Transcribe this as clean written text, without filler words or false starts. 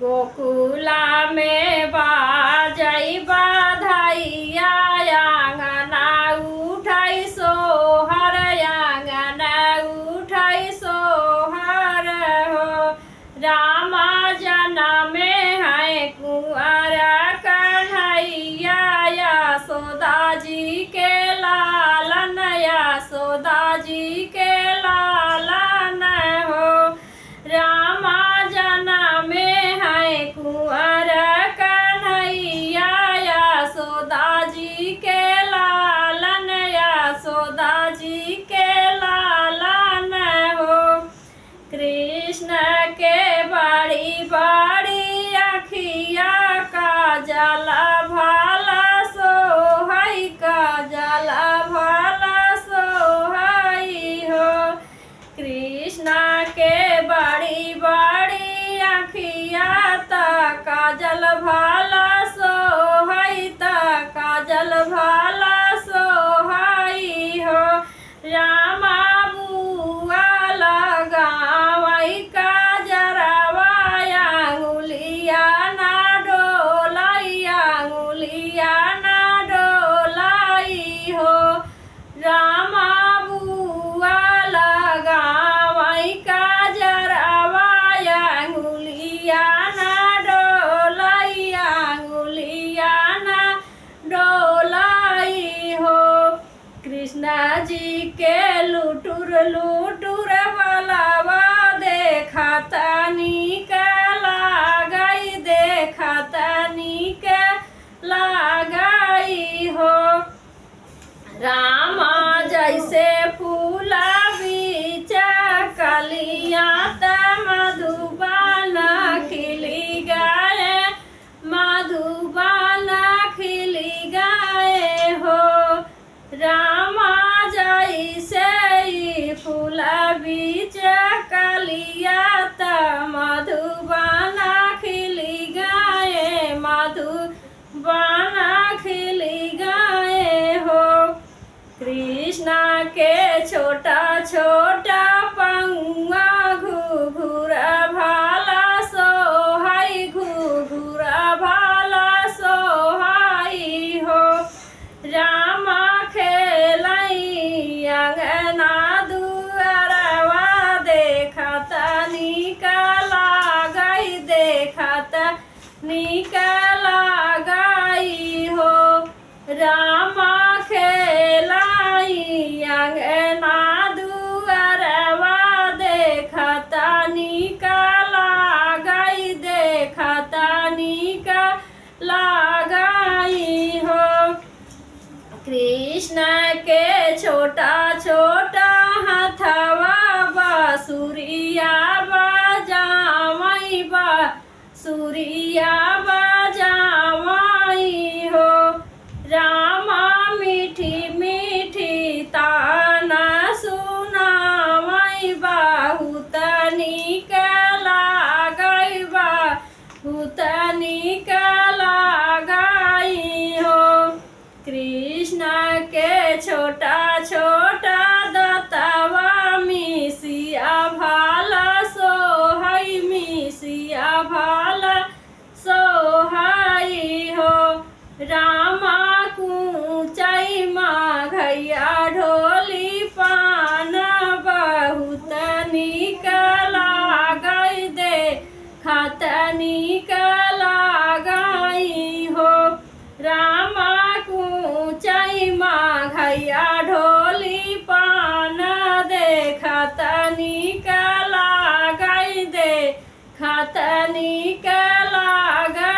गोकुला में बाजई बधाइया आंगना उठाई सोहर आंगना उठाई सोहर हो। रामा जनम है कुंवर कन्हैया यशोदा जी के लालन यशोदा जी के लालन हो। रामा जनम है कुंवर कन्हैया यशोदा जी के लालन यशोदा जी के लालन हो। कृष्ण के बड़ी बड़ी अखिया का जला भाला सोहई का जला भाला सोहई हो। कृष्ण के बड़ी बड़ी अखिया तक काजल भाला सोहई तक काजल भाला सोहई हो। रामा बुआ लगावई काजरवा अंगुलिया ना डोलाई अंगुलिया ना डोलाई हो। रामा बुआ लगावई काजरवा अंगुलिया ना डोलाई अंगुलिया ना डोलाई हो। कृष्ण जी के लुटुर लुटुर बलवा देखत नीक लागई देखत नीक लागई हो। रामा जैसे फूला बीच कलिया त मधुबन खिली गए मधुबन खिली गए हो। रामा जैसे फूला बीच कलिया त मधुबन खिली गए मधुबन खिली गए हो। कृष्ण के छोटा छोटा पंगा घुघुरा भाला सोहई घुघुरा भाला सोहई हो। रामा खेलई अंगना दुअरवा देखत नीक लागई देखत नीक लागई हो। रामा खेलई अंगना दुअरवा देखत नीक लागई देखत नीक लागई हो। कृष्ण के छोटा छोटा हथवा बांसुरिया बजावई बांसुरिया बजावई हो। रामा मीठी मीठी ताना सुनावई बहुत नीक लागई बहुत नीक लागई हो। कृष्ण के छोटा छोटा दतवा मिसिया भाला सोहई मिसिया भाला सोहई हो। रामा कूचई माघैया ढोली पान बहुत नीक लागई देखत नीक लागई हो। रामा कूचई माघैया ढोली पान देखत नीक लागई देखत नीक लागई।